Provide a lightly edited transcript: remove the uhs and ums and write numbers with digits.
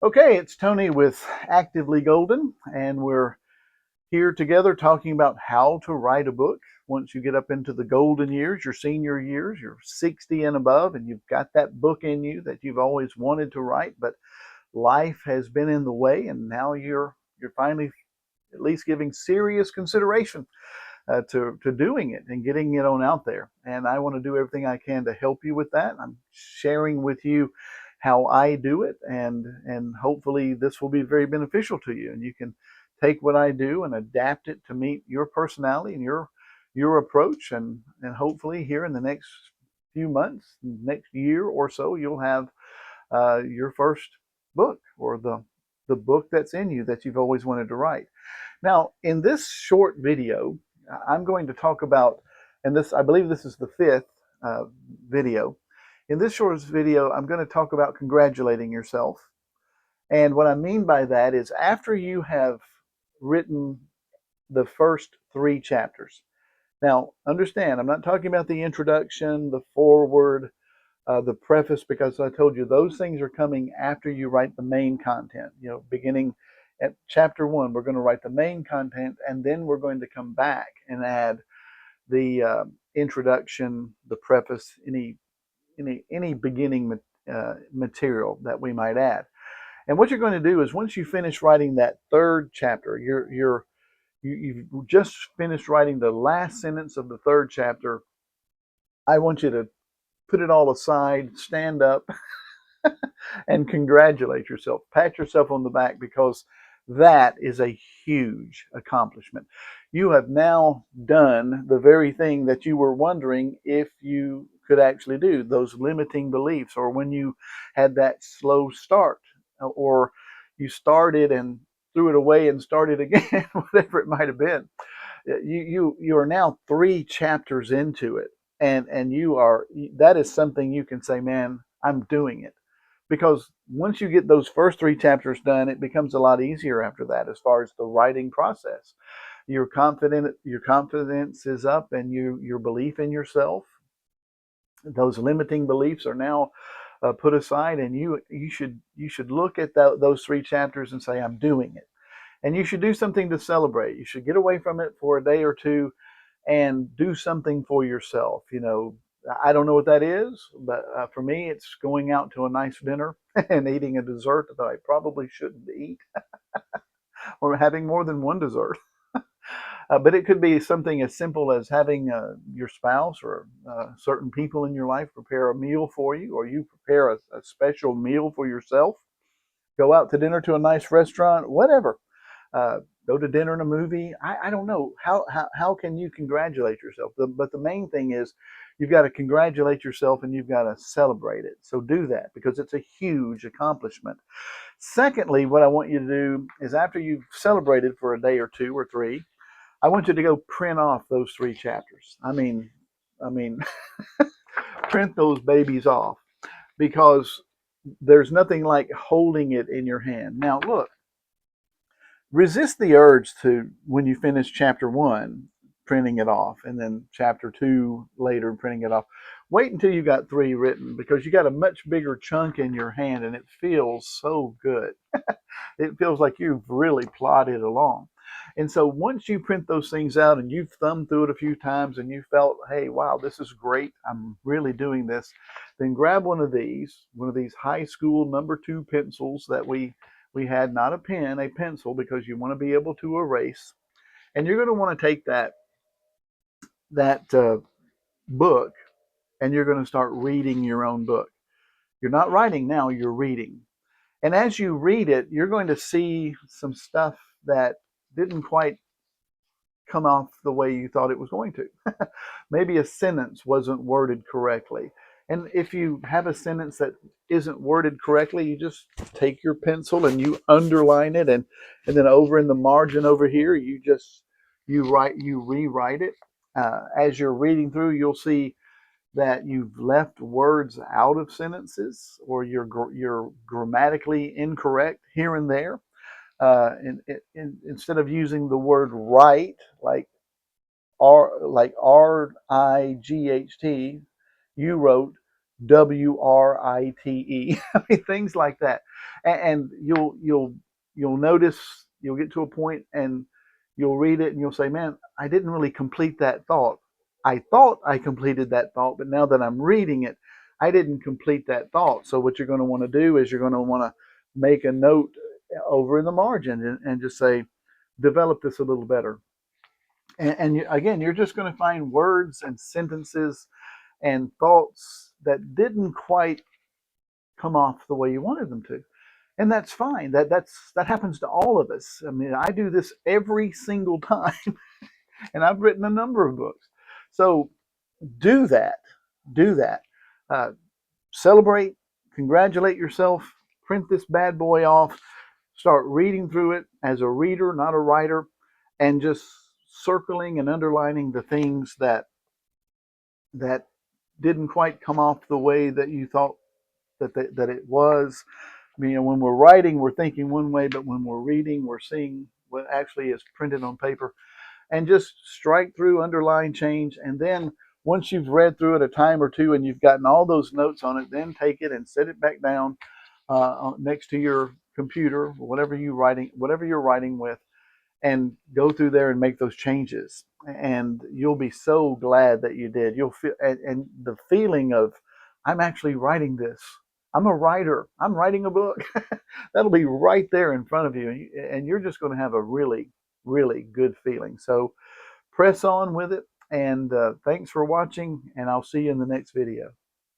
Okay, it's Tony with Actively Golden, and we're here together talking about how to write a book. Once you get up into the golden years, your senior years, you're 60 and above, and you've got that book in you that you've always wanted to write, but life has been in the way, and now you're finally at least giving serious consideration to doing it and getting it on out there. And I want to do everything I can to help you with that. I'm sharing with you how I do it, and hopefully this will be very beneficial to you. And you can take what I do and adapt it to meet your personality and your approach, and hopefully here in the next few months, next year or so, you'll have your first book, or the book that's in you that you've always wanted to write. Now, in this short video, I'm going to talk about, and this, I believe this is the fifth uh, video. In this short video, I'm going to talk about congratulating yourself. And what I mean by that is after you have written the first three chapters. Now, understand, I'm not talking about the introduction, the foreword, the preface, because I told you those things are coming after you write the main content. Beginning at chapter 1, we're going to write the main content, and then we're going to come back and add the introduction, the preface, any beginning material that we might add. And what you're going to do is once you finish writing that third chapter, you've just finished writing the last sentence of the third chapter. I want you to put it all aside, stand up, and congratulate yourself. Pat yourself on the back, because that is a huge accomplishment. You have now done the very thing that you were wondering if you could actually do, those limiting beliefs, or when you had that slow start, or you started and threw it away and started again, whatever it might have been. You are now three chapters into it, and that is something you can say, man, I'm doing it. Because once you get those first three chapters done, it becomes a lot easier after that as far as the writing process. Your confidence is up, and your belief in yourself, those limiting beliefs are now put aside, and you should look at those three chapters and say, I'm doing it. And you should do something to celebrate. You should get away from it for a day or two and do something for yourself. I don't know what that is, but for me, it's going out to a nice dinner and eating a dessert that I probably shouldn't eat, or having more than one dessert. But it could be something as simple as having your spouse or certain people in your life prepare a meal for you, or you prepare a special meal for yourself. Go out to dinner to a nice restaurant, whatever. Uh, Go to dinner and a movie. I don't know. How can you congratulate yourself? But the main thing is you've got to congratulate yourself, and you've got to celebrate it. So do that, because it's a huge accomplishment. Secondly, what I want you to do is, after you've celebrated for a day or two or three, I want you to go print off those three chapters. I mean, print those babies off, because there's nothing like holding it in your hand. Now, look, resist the urge to, when you finish chapter 1, printing it off, and then chapter 2 later printing it off. Wait until you got 3 written, because you got a much bigger chunk in your hand, and it feels so good. It feels like you've really plodded along. And so once you print those things out and you've thumbed through it a few times and you felt, hey, wow, this is great, I'm really doing this, then grab one of these high school number 2 pencils that we had, not a pen, a pencil, because you want to be able to erase. And you're going to want to take that book, and you're going to start reading your own book. You're not writing now, you're reading. And as you read it, you're going to see some stuff that didn't quite come off the way you thought it was going to. Maybe a sentence wasn't worded correctly. And if you have a sentence that isn't worded correctly, you just take your pencil and you underline it, and then over in the margin over here, you rewrite it. As you're reading through, you'll see that you've left words out of sentences, or you're grammatically incorrect here and there. Instead of using the word right, like Right, you wrote WRITE. I mean, things like that. And you'll notice, you'll get to a point and you'll read it and you'll say, man, I didn't really complete that thought. I thought I completed that thought, but now that I'm reading it, I didn't complete that thought. So what you're going to want to do is you're going to want to make a note over in the margin and just say, develop this a little better. Again, you're just going to find words and sentences and thoughts that didn't quite come off the way you wanted them to. And that's fine. That happens to all of us. I mean, I do this every single time, and I've written a number of books. So do that. Do that. Uh, Celebrate, congratulate yourself, print this bad boy off, start reading through it as a reader, not a writer, and just circling and underlining the things that didn't quite come off the way that you thought that it was. You know, when we're writing, we're thinking one way, but when we're reading, we're seeing what actually is printed on paper. And just strike through, underline, change, and then once you've read through it a time or two and you've gotten all those notes on it, then take it and set it back down next to your computer, whatever you're writing with, and go through there and make those changes. And you'll be so glad that you did. You'll feel, and the feeling of, I'm actually writing this. I'm a writer. I'm writing a book. That'll be right there in front of you. And you're just going to have a really, really good feeling. So press on with it. And thanks for watching. And I'll see you in the next video.